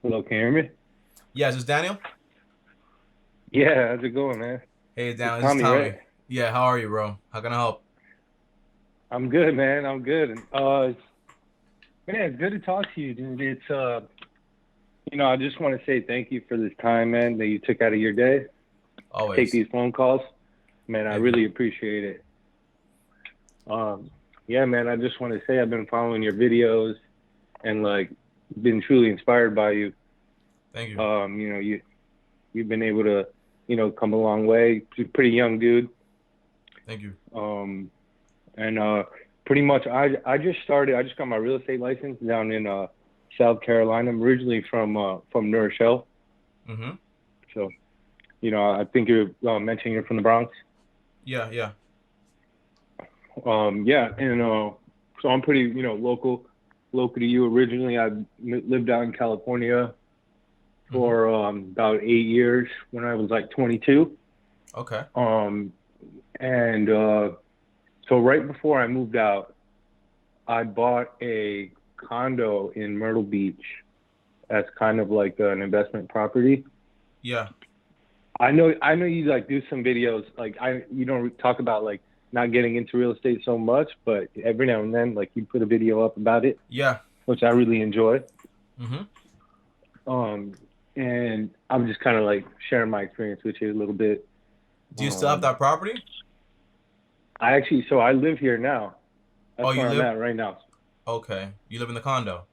Hello, can you hear me? Yeah, is this Daniel? Yeah, how's it going, man? Hey, It's Daniel, this is Tommy, right? Tommy. Yeah, how are you, bro? How can I help? I'm good, man. I'm good. Man, it's good to talk to you, dude. I just want to say thank you for this time, man, that you took out of your day to take Always. these phone calls. Man, I Thank you. really appreciate it. Um, yeah, man, I just want to say I've been following your videos and like been truly inspired by you. Thank you. Um, you know, you you've been able to, come a long way. You're a pretty young dude. Thank you. Um, and pretty much I just started. I just got my real estate license down in South Carolina. I'm originally from New Rochelle, Mm-hmm. so I think you're mentioning you're from the Bronx. Yeah, yeah. Yeah, and so I'm pretty local to you. Originally, lived out in California Mm-hmm. for about 8 years when I was like 22. Okay. Um, and so right before I moved out, I bought a condo in Myrtle Beach as kind of like an investment property. Yeah. I know you like do some videos like I you don't talk about like not getting into real estate so much, but every now and then like you put a video up about it, Yeah. which I really enjoy. Mm-hmm. Um and I'm just kind of like sharing my experience with you a little bit. Do you still have Um that property? I live here now. Oh, That's you where I'm live? at right now. Okay. You live in the condo.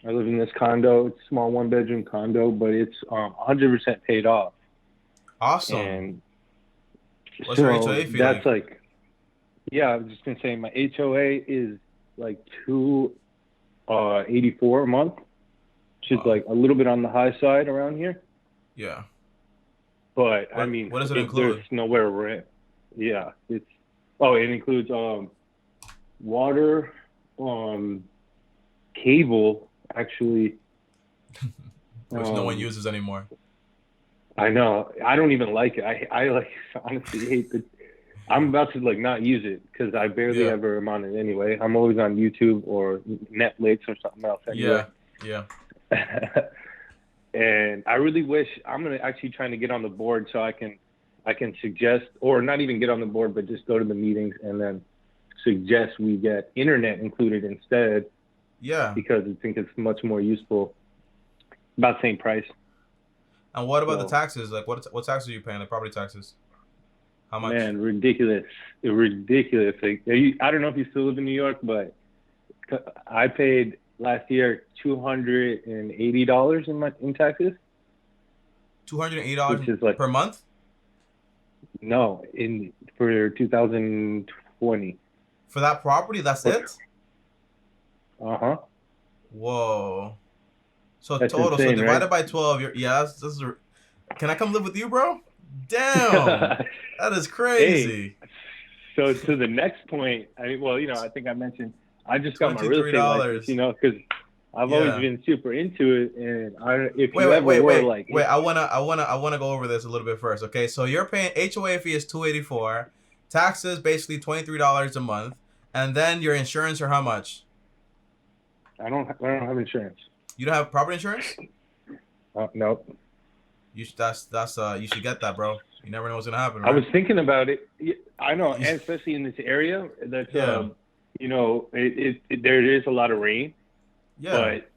I live in this condo. It's a small one bedroom condo, but it's 100% paid off. Awesome. And What's your so HOA fee that's like? like, yeah, I was just gonna say my HOA is like 284 a month, which is Wow. like a little bit on the high side around here. Yeah. But I What mean, what does it there's include? nowhere rent. Yeah, it includes water, um cable actually. Which no one Um uses anymore. I know. I don't even like it. I like honestly hate the. I'm about to like not use it because I barely Yeah. ever am on it anyway. I'm always on YouTube or Netflix or something else anyway. Yeah. Yeah. And I really wish I'm gonna actually trying to get on the board so I can suggest or not even get on the board but just go to the meetings and then suggest we get internet included instead Yeah. because I think it's much more useful. About the same price. And what about the So taxes? Like what taxes are you paying? Like property taxes? How much? man, ridiculous, ridiculous. Like, I don't know if you still live in New York, but I paid last year $280 in taxes, $280 which is like per month? no in for 2020. For that property, that's it? Uh-huh. Whoa. So That's total, so insane, divided right? by 12, yeah, can I come live with you, bro? Damn. That is Hey, crazy. so to the next point, I think I mentioned I just got my real estate license, $23. because I've always Yeah. been super into it, and if Wait, you wait, ever wait, were wait, like, wait. I wanna go over this a little bit first. Okay, so you're paying HOA fee is 284, taxes basically $23 a month, and then your insurance are how much? I don't have insurance. You don't have property insurance? No. You should get that, bro. You never know what's gonna happen, I was right? thinking about it. Yeah, I know, and especially in this area, that's Yeah, there is a lot of rain, yeah. but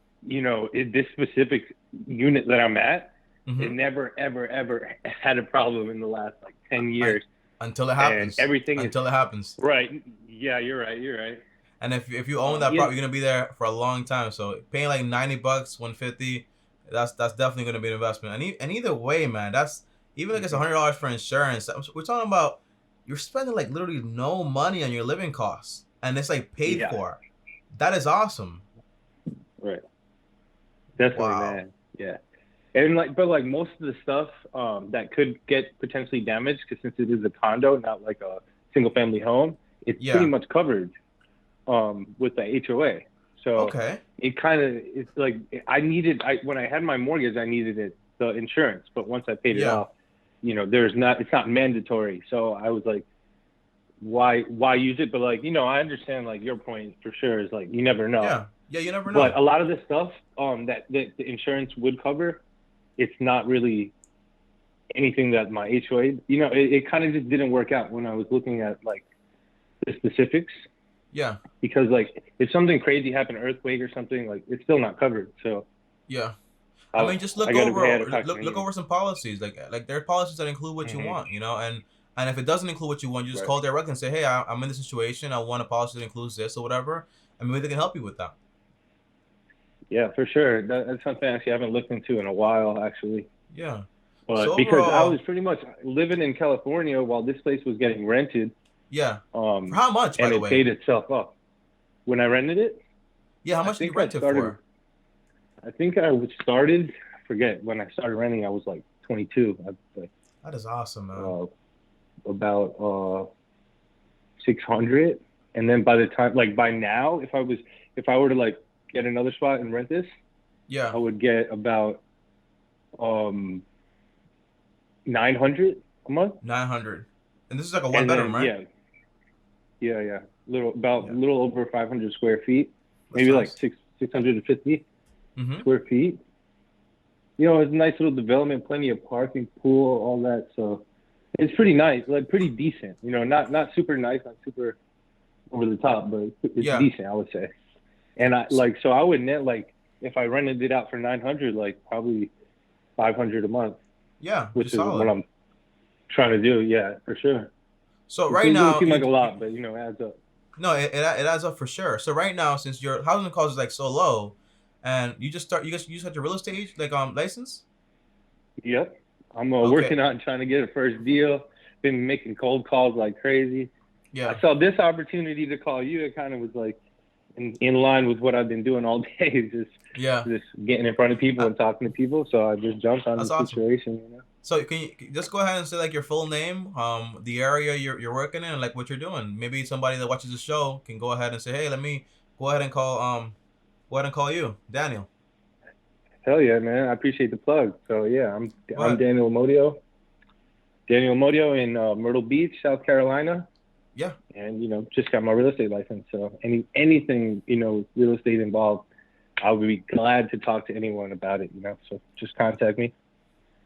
this specific unit that I'm at, it Mm-hmm. never ever ever had a problem in the last like 10 years, Until it and happens. everything is Until it happens. right. Yeah, you're right. You're right. And if you own that Yeah, property, you're gonna be there for a long time. So paying like 90 bucks, 150, that's definitely gonna be an investment. And either way, man, that's even if it's mhm, $100 for insurance. We're talking about you're spending like literally no money on your living costs, and it's like paid yeah, for. That is awesome. right. Definitely, Wow. man. Yeah. And but like most of the stuff that could get potentially damaged, because since it is a condo, not like a single family home, it's pretty Yeah. much covered with the HOA. So Okay. it's like I when I had my mortgage, I needed the insurance, but once I paid it Yeah. off, it's not mandatory. So I was like, why use it? But like I understand like your point for sure is like you never know. Yeah. Yeah, you never But know. a lot of the stuff that the insurance would cover, it's not really anything that my HOA, it kind of just didn't work out when I was looking at like the specifics, Yeah, because like if something crazy happened, earthquake or something, like it's still not covered. So yeah. I I, mean, just I look got to, I had over to talk to look you. over some policies. Like there are policies that include what you Hmm. want, and if it doesn't include what you want, you just Right. call directly and say, hey, I'm in this situation. I want a policy that includes this or whatever, and maybe they can help you with that. Yeah, for sure. That's something actually I haven't looked into in a while, actually. Yeah. So But because I was overall, pretty much living in California while this place was getting rented, yeah. For um, how much, by and the it way? paid itself up. When I rented it, Yeah, how I much did you think rent I it started. for? I think I started. I forget when I started renting. I was like 22. I like That is awesome, man. uh, about 600, and then by the time, like by now, if I were to like get another spot and rent this, Yeah, I would get about um 900 a month. 900. And this is like a one And bedroom, then right? yeah, about a Yeah, little over 500 square feet, that's maybe like nice. 650 Mm-hmm. square feet. It's a nice little development, plenty of parking, pool, all that. So it's pretty nice, like pretty decent. Not super nice, not super over the top, but it's Yeah. decent, I would say. And So, so I would net, like, if I rented it out for 900, like probably 500 a month, yeah, which which is is what solid. I'm trying to do. Yeah, for sure. So It right doesn't now, seem like a lot, but it adds up. no, it adds up for sure. So right now, since your housing cost is like so low, and you just had your real estate like license. Yep. I'm Okay. working on trying to get a first deal. Been making cold calls like crazy. I Yeah. saw this opportunity to call you. It kind of was like in line with what I've been doing all day, Yeah. just getting in front of people Uh, and talking to people. So I just jumped on that's the awesome. situation. So can you just go ahead and say like your full name, the area you're working in, and like what you're doing. Maybe somebody that watches the show can go ahead and say, hey, let me go ahead and go ahead and call you, Daniel. Hell yeah, man! I appreciate the plug. So yeah, Go I'm ahead. Daniel Modio. Daniel Modio in Myrtle Beach, South Carolina, Yeah. and just got my real estate license. So anything real estate involved, I would be glad to talk to anyone about it. So just contact me.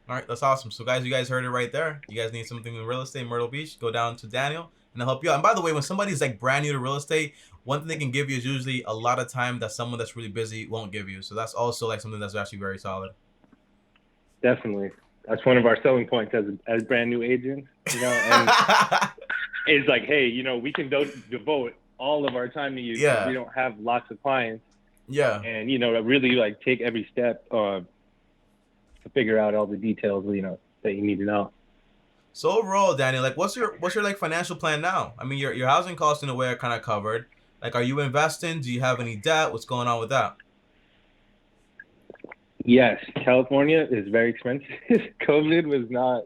All right, that's awesome. So, guys, you guys heard it right there. You guys need something in real estate, Myrtle Beach, go down to Daniel, and I'll help you out. And by the way, when somebody's like brand new to real estate, one thing they can give you is usually a lot of time that someone that's really busy won't give you. So that's also like something that's actually very solid. Definitely, that's one of our selling points as brand new agents. And it's like, hey, we can devote all of our time to you because we Yeah, don't have lots of clients, yeah. and really like take every step to figure out all the details, that you need to know. So overall, Daniel, like, what's your like financial plan now? I mean, your housing costs in a way are kind of covered. Like, are you investing? Do you have any debt? What's going on with that? Yes, California is very expensive. COVID was not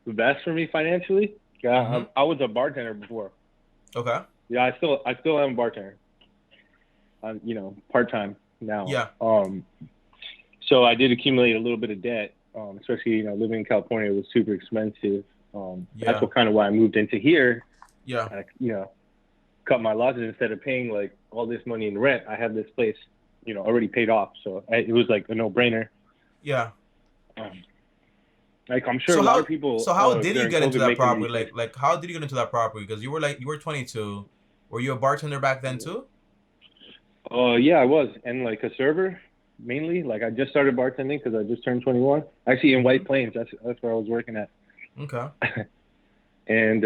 the best for me financially. Yeah, Mm-hmm. I was a bartender before. Okay. Yeah, I still am a bartender. I'm part time now. Yeah. So I did accumulate a little bit of debt, especially living in California was super expensive. That's Yeah. what kind of why I moved into here. Yeah. I cut my losses instead of paying like all this money in rent. I had this place already paid off, so it was like a no brainer. Yeah. Um, like I'm sure a So lot of how people so how did you during get into COVID that making property? these Like how did you get into that property? Because you were 22. Were you a bartender back then too? Yeah, I was, and like a server mainly. Like I just started bartending because I just turned 21. Actually, in Mm-hmm. White Plains, that's where I was working at. Okay. And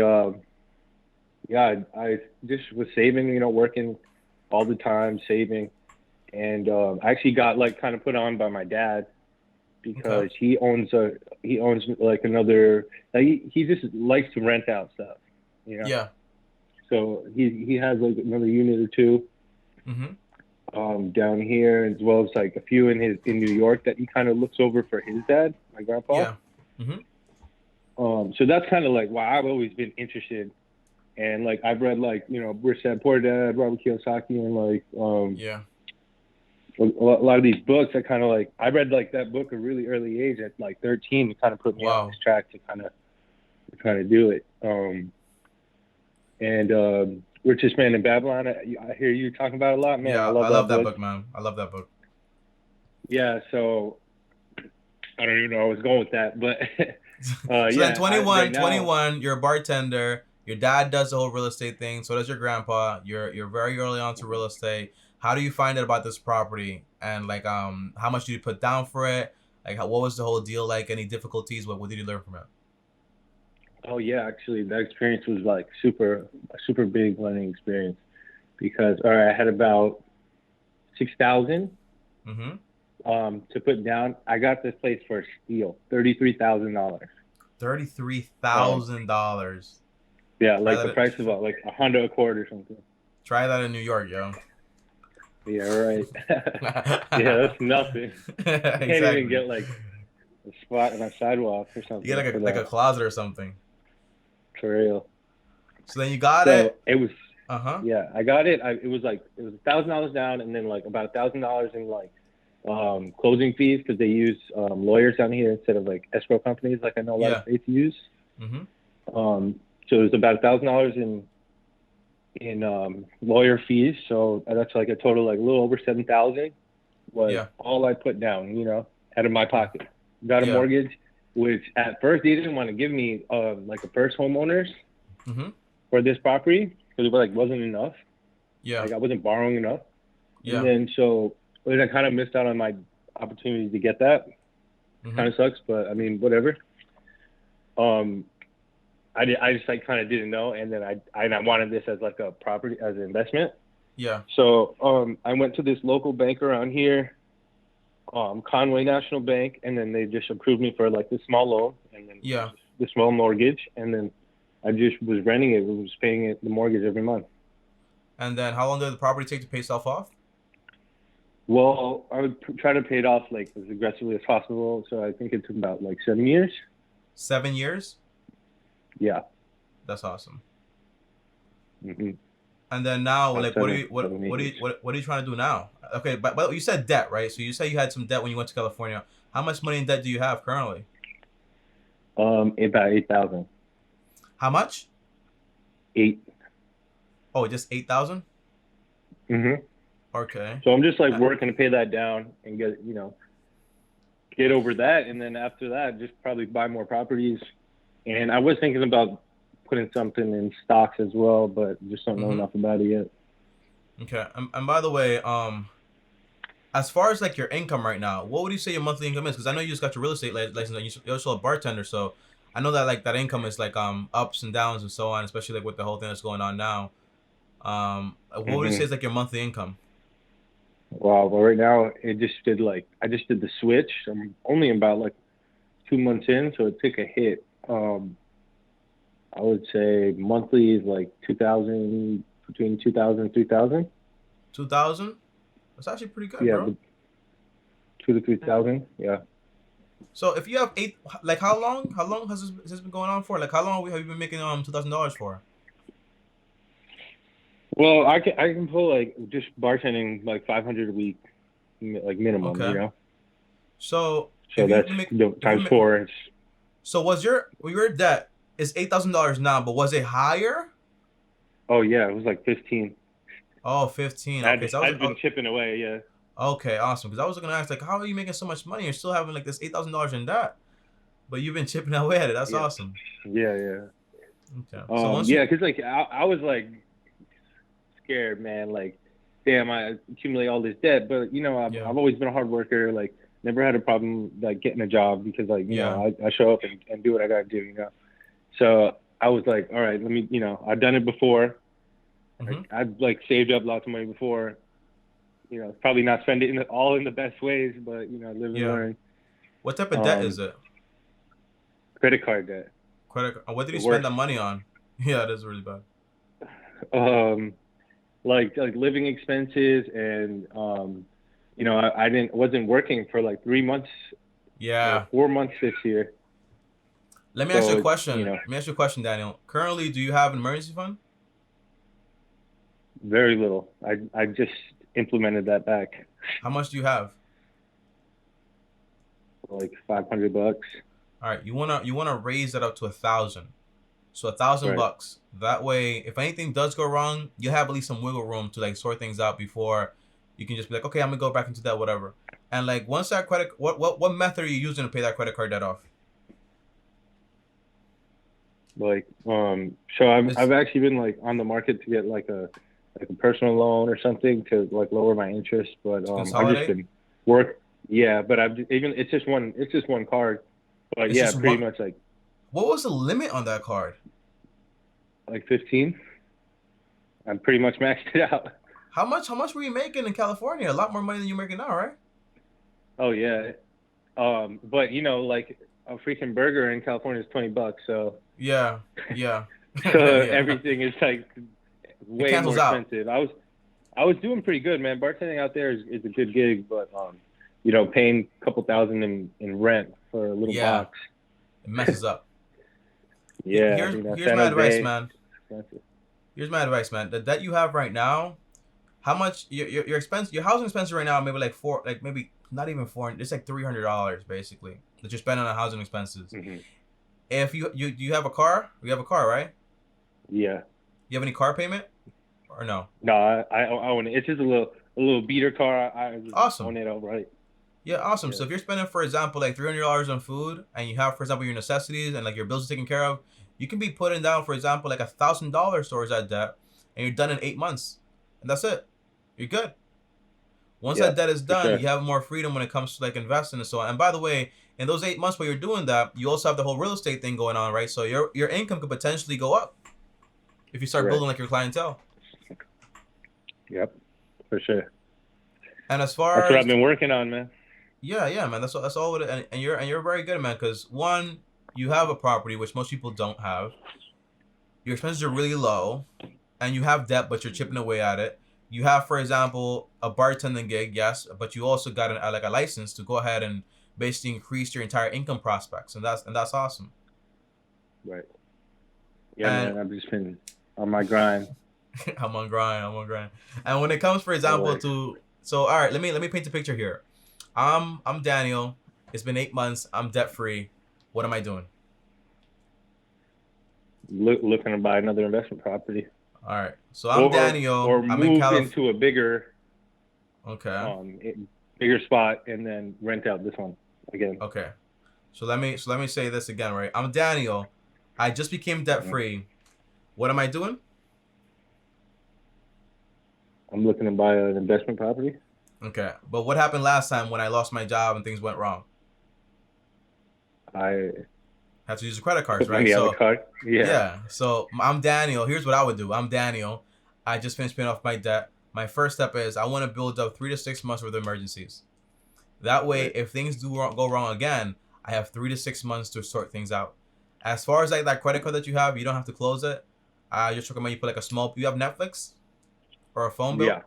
yeah, I just was saving, working all the time, saving, and I actually got like kind of put on by my dad Okay. because he owns like another. Like, he just likes to rent out stuff, you know. Yeah. So he has like another unit or two Mm-hmm. down here, as well as like a few in New York that he kind of looks over for his dad, my grandpa. Yeah. Mm-hmm. So that's kind of like why I've always been interested, and like I've read like Rich Dad Poor Dad, Robert Kiyosaki, and like Yeah. a lot of these books. I read like that book at a really early age at like 13 to kind of put me on this Wow. track to kind of do it. And Richest Man in Babylon. I hear you talking about it a lot, man. I Yeah, love I that love that book. book, man. I love that book. Yeah, so I don't even know where I was going with that, but So then yeah, right now, 21, you're a bartender. Your dad does the whole real estate thing. So does your grandpa. You're very early on to real estate. How do you find out about this property? And like how much did you put down for it? Like what was the whole deal like? Any difficulties? What did you learn from it? oh yeah, actually, that experience was like a super big learning experience because all right, I had about 6,000 Mm-hmm. to put down. I got this place for a steal, $33,000. Um, $33,000. yeah, Try like that. the price of like a Honda Accord or something. Try that in New York, yo. Yeah, right. Yeah, that's nothing. You can't even Exactly. get like a spot on a sidewalk or You get something for like a that. closet or something. For real. So then you got it. So it was, Uh-huh. yeah, I got it. It was like it was $1,000 down, and then like about $1,000 in like closing fees because they use lawyers down here instead of like escrow companies like I know a lot of Yeah. states use. Mm-hmm. So it was about $1,000 in lawyer fees. So that's like a total like a little over 7,000 was Yeah. all I put down, out of my pocket. Got a Yeah. mortgage, which at first they didn't want to give me like a first homeowners Mm-hmm. for this property because it like wasn't enough. Yeah. Like I wasn't borrowing enough, and Yeah. then I kind of missed out on my opportunity to get that. Mm-hmm. Kind of sucks, but I mean whatever. Um, I just like kind of didn't know, and then I wanted this as like a property as an investment. Yeah. So I went to this local bank around here, Conway National Bank, and then they just approved me for like this small loan and then Yeah. the small mortgage, and then I just was renting it, was paying it the mortgage every month. And then how long did the property take to pay itself off? Well, I would try to pay it off like as aggressively as possible. So I think it took about like 7 years. 7 years? Yeah. That's awesome. Mm-hmm. And then now, About like, what are seven, you what seven, what are 8 years. you what are you trying to do now? Okay, but you said debt, right? So you said you had some debt when you went to California. How much money in debt do you have currently? About 8,000. How much? 8. Oh, just 8,000. Mm-hmm. Okay. So I'm just like Uh, working to pay that down and get over that, and then after that, just probably buy more properties. And I was thinking about putting something in stocks as well, but just don't know mm-hmm. enough about it yet. Okay. And by the way, as far as like your income right now, what would you say your monthly income is? Because I know you just got your real estate license and you're also a bartender, so I know that like that income is like ups and downs and so on, especially like with the whole thing that's going on now. What would you say Mm-hmm. is like your monthly income? Wow. Well, right now I just did the switch. I'm only about like 2 months in, so it took a hit. I would say monthly is like 2,000, between 2,000 and 3,000. 2,000? That's actually pretty good, Yeah, bro. but 2 to 3,000. Yeah. So if you have eight, like how long has this been going on for? Like how long have you been making $2,000 for? Well, I can pull like just bartending like 500 a week, like minimum, Okay. So So if you that's make if you times make, four. so was your debt is $8,000 now, but was it higher? Oh yeah, it was like 15. Oh, 15. I'd Okay, so I'd been chipping away. Yeah. okay, awesome. Because I was gonna ask like, how are you making so much money? You're still having like this $8,000 in debt, but you've been chipping away at it. That's Yeah. awesome. Yeah. Yeah. Okay. So once you Yeah, cause like I was like scared, man. Like, damn, I accumulate all this debt, but yeah I've always been a hard worker. Like, never had a problem like getting a job because like yeah I show up and do what I gotta do. So I was like, all right, let me. I've done it before. mm-hmm. I've like saved up lots of money before. Probably not spend it all in the best ways, but live and Yeah. learn. What type of debt is it? Credit card debt. What did The you spend worst. that money on? Yeah, that's really bad. Um, like living expenses and I wasn't working for like 3 months or Yeah. 4 months this year. Let me ask you So a it's question. Let me ask you a question, Daniel. Currently, do you have an emergency fund? very little. I just implemented that back How much do you have? like $500. All right, you wanna raise that up to 1,000. So 1,000 Right. bucks. That way, if anything does go wrong, you have at least some wiggle room to like sort things out before you can just be like, okay, I'm gonna go back into that, whatever. And like once that credit, what method are you using to pay that credit card debt off? Like, so It's I've actually been like on the market to get like a personal loan or something to like lower my interest, but to I've just consolidate. been work. Yeah, but even it's just one card, but It's yeah, just pretty one. much What was the limit on that card? like 15. I'm pretty much maxed it out. How much? How much were you making in California? A lot more money than you're making now, right? Oh yeah, but you know, like a freaking burger in California is $20, so Yeah, yeah, so yeah. everything is like It way more cancels out. expensive. I was doing pretty good, man. Bartending out there is a good gig, but you know, paying a couple thousand in rent for a little Yeah, box. it messes up. Yeah, Here's you know, here's San my advice, Jose, man. expensive. Here's my advice, man. The debt you have right now, how much your expense, your housing expenses right now, maybe like four, like maybe not even four. It's like $300 basically that you're spending on housing expenses. Hmm. If you have a car, you have a car, right? Yeah. You have any car payment or no? No, I own it. It's just a little beater car. I just Awesome. own it outright. Yeah, awesome. Yeah. So if you're spending, for example, like $300 on food, and you have, for example, your necessities and like your bills are taken care of, you can be putting down, for example, like $1,000 towards that debt, and you're done in 8 months, and that's it. You're good. Once Yeah, that debt is for done, sure. you have more freedom when it comes to like investing and so on. And by the way, in those 8 months while you're doing that, you also have the whole real estate thing going on, right? So your income could potentially go up if you start Right. building like your clientele. Yep, for sure. And as That's far what I've as been working on, man. yeah, man, that's all. And you're very good, man. Because one, you have a property which most people don't have. Your expenses are really low, and you have debt, but you're chipping away at it. You have, for example, a bartending gig, yes, but you also got like a license to go ahead and basically increase your entire income prospects, and that's awesome. Right. Yeah, And man. I've just been on my grind I'm on grind, I'm on grind. And when it comes, for example, always. to so all right, let me paint a picture here. I'm Daniel. It's been 8 months. I'm debt free. What am I doing? Looking to buy another investment property, All right. So I'm Daniel. or I'm in move Calif. into a bigger Okay. bigger spot and then rent out this one again. Okay. So let me say this again, right? I'm Daniel. I just became debt Mhm. free. What am I doing? I'm looking to buy an investment property. Okay. But what happened last time when I lost my job and things went wrong? I Had to use the credit cards, put right? money on the So card. Yeah. yeah. So I'm Daniel. Here's what I would do. I'm Daniel. I just finished paying off my debt. My first step is I want to build up 3 to 6 months worth of emergencies. That way, Right. if things go wrong again, I have 3 to 6 months to sort things out. As far as like that credit card that you have, you don't have to close it. I just recommend you put like a small. You have Netflix or a phone Yeah. bill?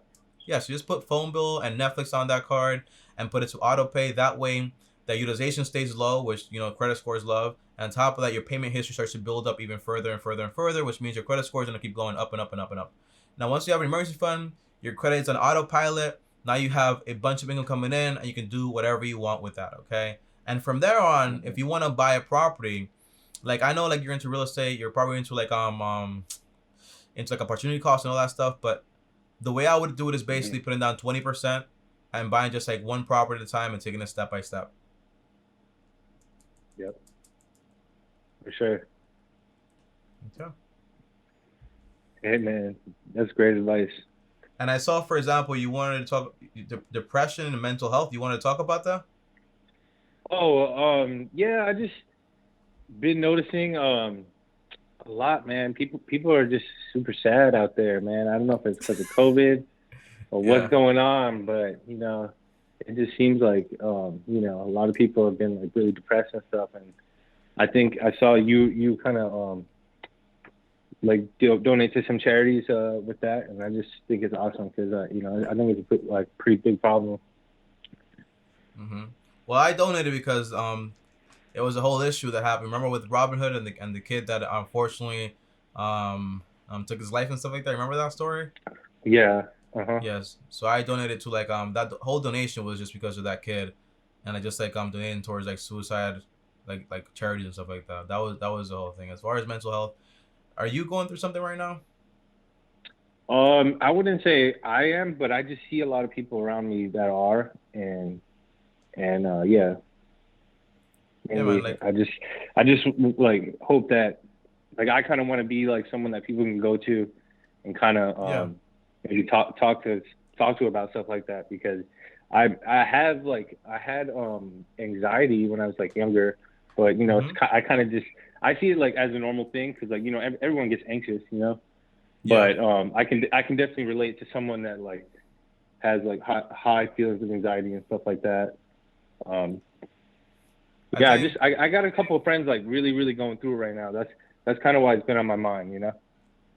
Yeah, so just put phone bill and Netflix on that card and put it to auto pay. That way, that utilization stays low, which credit scores love. And on top of that, your payment history starts to build up even further and further and further, which means your credit score is gonna keep going up and up and up and up. Now, once you have an emergency fund, your credit is on autopilot. Now you have a bunch of income coming in, and you can do whatever you want with that. Okay. And from there on, Hmm. if you want to buy a property, like I know, like you're into real estate, you're probably into like into like opportunity costs and all that stuff. But the way I would do it is Hmm. basically putting down 20% and buying just like one property at a time and taking it step by step. Yep. For sure. Okay. Hey, man, that's great advice. And I saw, for example, you wanted to talk depression and mental health. You wanted to talk about that? Oh, yeah. I just been noticing a lot, man. People are just super sad out there, man. I don't know if it's because of COVID or what's Yeah. going on, but you know, it just seems like you know, a lot of people have been like really depressed and stuff. And I think I saw you kind of like donate to some charities with that, and I just think it's awesome because you know, I think it's a pretty big problem. hmm Well, I donated because it was a whole issue that happened. Remember with Robin Hood and the kid that unfortunately took his life and stuff like that. Remember that story? Yeah. Uh-huh. Yes. So I donated to like that whole donation was just because of that kid, and I just like donating towards like suicide, like charities and stuff like that. That was the whole thing. As far as mental health, Are you going through something right now? I wouldn't say I am, but I just see a lot of people around me that are, and yeah, Yeah, man. mainly Like, I just like hope that like I kind of want to be like someone that people can go to and kind of yeah, maybe talk to about stuff like that because I have like I had anxiety when I was like younger, but you know mm-hmm, I kind of just I see it like as a normal thing because like you know everyone gets anxious, you know, yeah. but I can definitely relate to someone that like has like high feelings of anxiety and stuff like that. Um, I yeah, think, I got a couple of friends like really going through it right now. That's kind of why it's been on my mind, you know.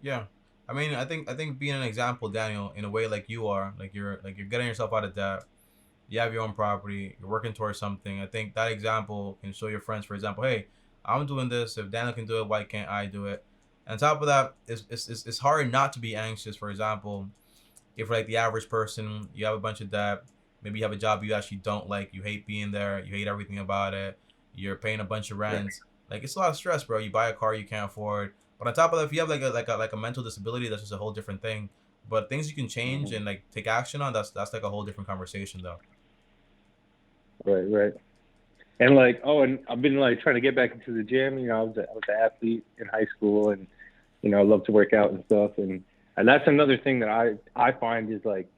yeah. I mean, I think being an example, Daniel, in a way like you are, like you're getting yourself out of debt. You have your own property. You're working towards something. I think that example can show your friends, for example, hey, I'm doing this. If Daniel can do it, why can't I do it? And on top of that, it's hard not to be anxious. For example, if like the average person, you have a bunch of debt, maybe you have a job you actually don't like, you hate being there, you hate everything about it, you're paying a bunch of Right. rents, like it's a lot of stress, bro. You buy a car you can't afford, but on top of that, if you have like a mental disability, that's just a whole different thing. But things you can change Hmm. and like take action on, that's like a whole different conversation, though. Right. And like, oh, and I've been like trying to get back into the gym. You know, I was an athlete in high school, and you know, I love to work out and stuff. And that's another thing that I find is like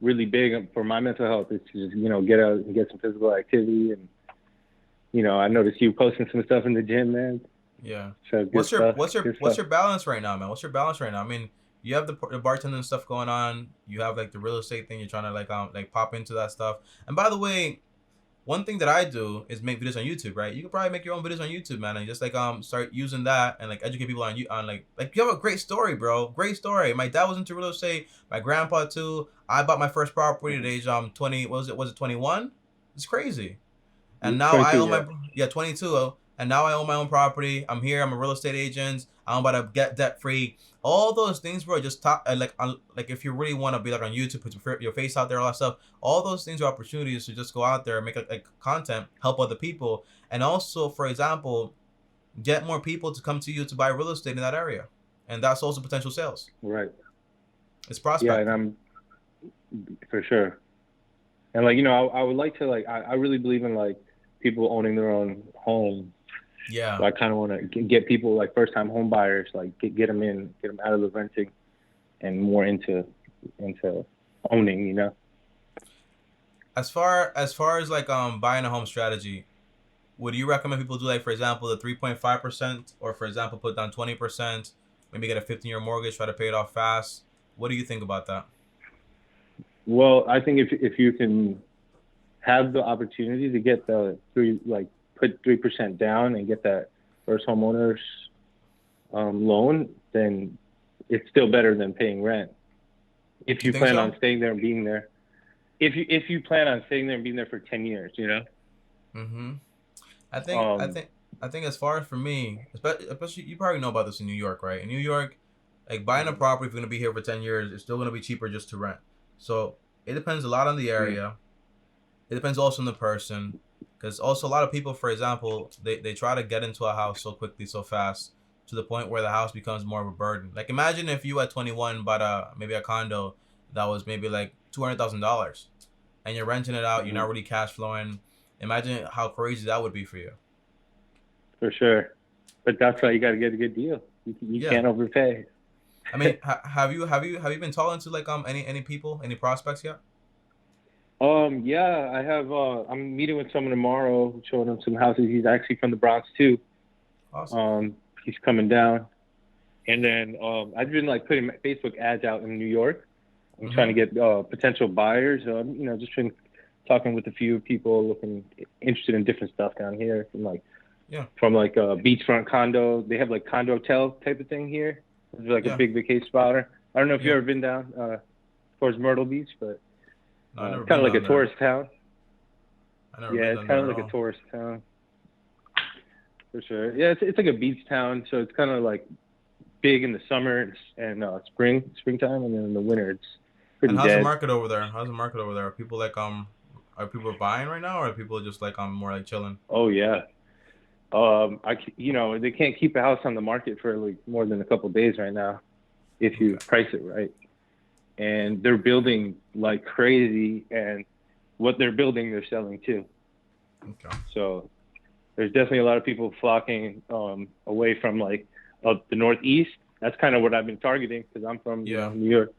really big for my mental health is to just you know get out and get some physical activity. And you know, I noticed you posting some stuff in the gym, man. Yeah. So good What's your stuff. what's your Good what's stuff. your balance right now, man? What's your balance right now? I mean, you have the bartending stuff going on. You have like the real estate thing. You're trying to like pop into that stuff. And by the way, one thing that I do is make videos on YouTube, right? You could probably make your own videos on YouTube, man, and just like start using that and like educate people on you on like you have a great story, bro. Great story. My dad was into real estate. My grandpa too. I bought my first property at Hmm. age 20. What was it? Was it 21? It's crazy. And now I 22, own yeah. my 22, and now I own my own property. I'm here. I'm a real estate agent. I'm about to get debt free. All those things, bro. Just talk like if you really want to be like on YouTube, put your face out there, all that stuff. All those things are opportunities to just go out there and make like content, help other people, and also, for example, get more people to come to you to buy real estate in that area, and that's also potential sales. Right. It's Yeah, and prospecting. I'm for sure. And like you know, I would like to like I really believe in like people owning their own home. So Yeah. I kind of want to get people like first time home buyers like get them in, get them out of the renting and more into owning. You know. As far as like buying a home strategy, would you recommend people do like, for example, the 3.5%, or for example, put down 20%, maybe get a 15-year mortgage, try to pay it off fast? What do you think about that? Well, I think if you can have the opportunity to get the three like put 3% down and get that first homeowners loan, then it's still better than paying rent. If You you think plan so? on staying there and being there, if you plan on staying there and being there for 10 years, you know. Mm-hmm. I think I Um, think I think as far as for me, especially you probably know about this in New York, right? In New York, like buying a mhm, property, if you're gonna be here for 10 years, it's still gonna be cheaper just to rent. So it depends a lot on the mm, area. It depends also on the person, because also a lot of people, for example, they try to get into a house so quickly, so fast, to the point where the house becomes more of a burden. Like imagine if you at 21 bought maybe a condo that was maybe like $200,000, and you're renting it out. You're mhm, not really cash flowing. Imagine how crazy that would be for you. for sure. But that's why you got to get a good deal. You Yeah. can't overpay. I mean, have you been talking to like any people, any prospects yet? Yeah, I have. I'm meeting with someone tomorrow, showing him some houses. He's actually from the Bronx too. Awesome. He's coming down, and then I've been like putting Facebook ads out in New York. I'm trying Mm-hmm. to get potential buyers. You know, just been talking with a few people looking interested in different stuff down here, Yeah. from like a beachfront condo. They have like condo hotel type of thing here. It's like a Yeah. big vacation spot. I don't know if you've Yeah. ever been down towards Myrtle Beach, but No, I've never it's kind been of like a down there. tourist town. I never Yeah, been it's down kind there of at like a all. tourist town for sure. Yeah, it's like a beach town, so it's kind of like big in the summer and springtime, and then in the winter it's And pretty how's the dead. market over there? How's the market over there? Are people buying right now, or are people just like more like chilling? Oh yeah, They can't keep a house on the market for like more than a couple of days right now if you price it right. And they're building like crazy, and what they're building, they're selling too. Okay. So there's definitely a lot of people flocking away from like up the Northeast. That's kind of what I've been targeting because I'm from New York.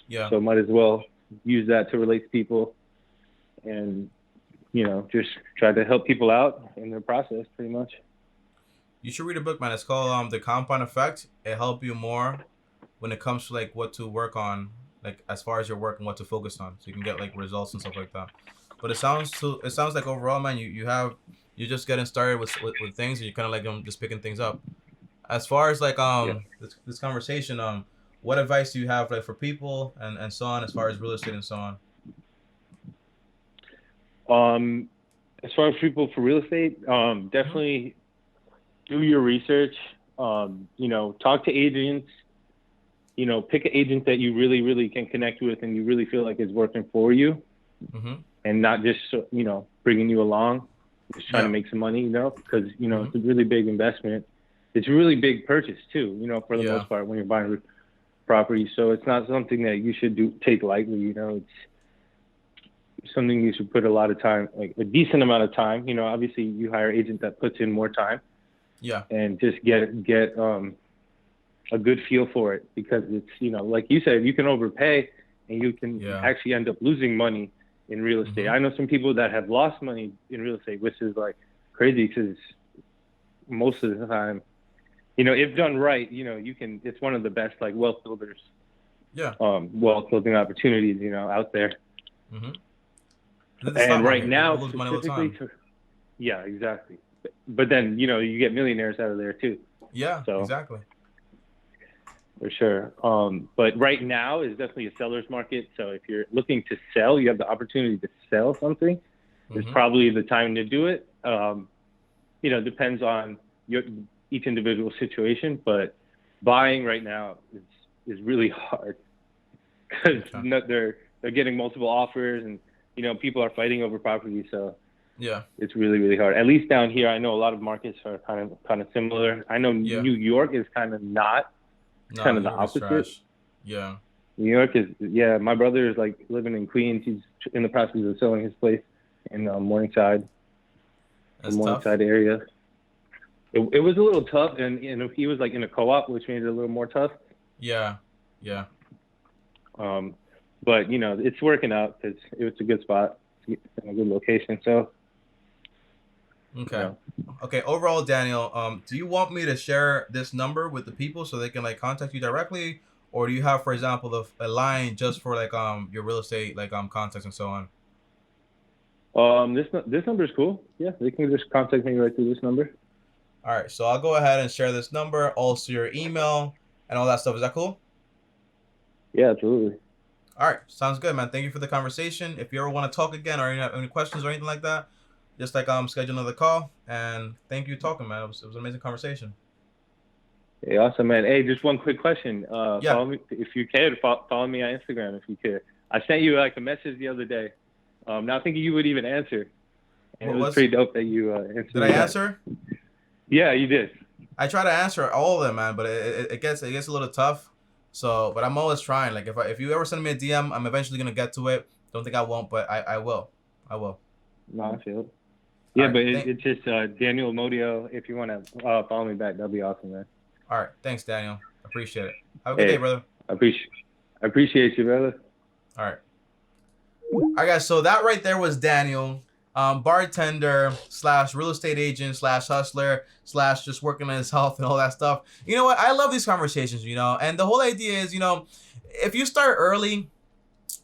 Yeah. So might as well use that to relate to people and, just try to help people out in their process pretty much. You should read a book, man. It's called The Compound Effect. It helps you more when it comes to like what to work on, like as far as your work and what to focus on, so you can get like results and stuff like that. But it sounds like overall, man, you're just getting started with things, and you're kind of like just picking things up. As far as like this conversation, what advice do you have like for people and so on as far as real estate and so on? As far as people for real estate, definitely do your research. Talk to agents. Pick an agent that you really, really can connect with and you really feel like is working for you, and not just bringing you along, just trying to make some money. Because it's a really big investment. It's a really big purchase too. For the most part when you're buying property. So it's not something that you should take lightly. It's something you should put a lot of time, like a decent amount of time. Obviously you hire an agent that puts in more time. Yeah. And just get a good feel for it, because it's, like you said, you can overpay and you can actually end up losing money in real estate. I know some people that have lost money in real estate, which is like crazy, because most of the time, if done right, it's one of the best like wealth builders. Yeah. Wealth building opportunities, out there. And right now, specifically, exactly. But then, you get millionaires out of there too. Yeah, so, exactly. For sure. But right now is definitely a seller's market. So if you're looking to sell, you have the opportunity to sell something, it's probably the time to do it. Depends on each individual situation, but buying right now is really hard, because they're getting multiple offers, and people are fighting over property. So it's really, really hard. At least down here, I know a lot of markets are kind of similar. I know New York is kind of not. It's kind of the opposite. Yeah. New York is, my brother is like living in Queens. He's in the process of selling his place in Morningside. That's the Morningside area. It was a little tough, and he was like in a co-op, which made it a little more tough. Yeah. But it's working out because it's a good spot, in a good location. So. Okay. Okay. Overall, Daniel, do you want me to share this number with the people so they can like contact you directly, or do you have, for example, a line just for like your real estate like contacts and so on? This number is cool. Yeah, they can just contact me right through this number. All right. So I'll go ahead and share this number, also your email and all that stuff. Is that cool? Yeah, absolutely. All right. Sounds good, man. Thank you for the conversation. If you ever want to talk again or have any questions or anything like that, just like schedule another call. And thank you talking, man. It was an amazing conversation. Hey, awesome, man. Hey, just one quick question. Follow me, if you can. Follow me on Instagram if you could. I sent you like a message the other day. Not thinking you would even answer. And it was pretty dope that you answered. Did I answer? Yeah, you did. I try to answer all of them, man, but it gets a little tough. So, but I'm always trying. Like if you ever send me a DM, I'm eventually gonna get to it. Don't think I won't, but I will. I will. No, I feel it. Yeah, right, but it's just Daniel Modio. If you want to follow me back, that'd be awesome, man. All right. Thanks, Daniel. Appreciate it. Have a good day, brother. I appreciate you, brother. All right. All right, guys. So that right there was Daniel, bartender / real estate agent / hustler / just working on his health and all that stuff. You know what? I love these conversations, and the whole idea is, if you start early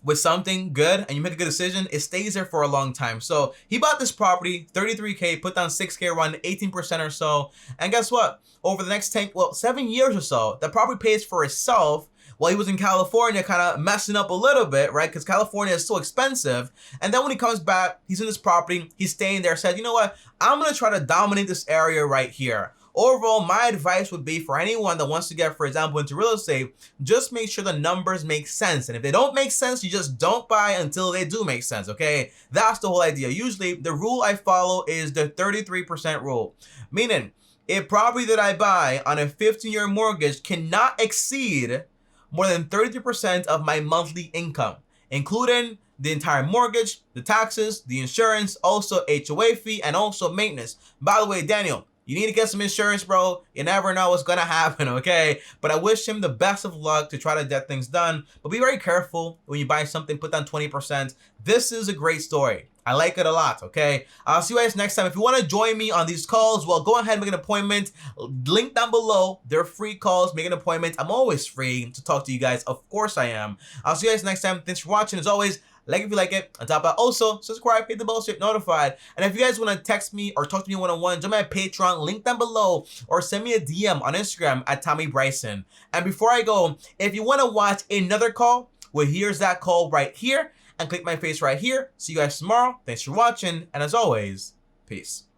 with something good and you make a good decision, it stays there for a long time. So he bought this property, $33K, put down $6K, around 18% or so. And guess what? Over the next 7 years or so, the property pays for itself while he was in California kind of messing up a little bit, right? Because California is so expensive. And then when he comes back, he's in this property, he's staying there, said, you know what? I'm going to try to dominate this area right here. Overall, my advice would be for anyone that wants to get, for example, into real estate, just make sure the numbers make sense. And if they don't make sense, you just don't buy until they do make sense, okay? That's the whole idea. Usually, the rule I follow is the 33% rule, meaning a property that I buy on a 15-year mortgage cannot exceed more than 33% of my monthly income, including the entire mortgage, the taxes, the insurance, also HOA fee, and also maintenance. By the way, Daniel, you need to get some insurance, bro. You never know what's gonna happen, okay? But I wish him the best of luck to try to get things done. But be very careful when you buy something, put down 20%. This is a great story. I like it a lot, okay? I'll see you guys next time. If you want to join me on these calls, well, go ahead and make an appointment. Link down below. They're free calls. Make an appointment. I'm always free to talk to you guys. Of course I am. I'll see you guys next time. Thanks for watching. As always, like if you like it. On top of that, also subscribe, hit the bell so you're notified. And if you guys want to text me or talk to me one-on-one, join my Patreon, link down below, or send me a DM on Instagram at Tommy Bryson. And before I go, if you want to watch another call, well, here's that call right here. And click my face right here. See you guys tomorrow. Thanks for watching. And as always, peace.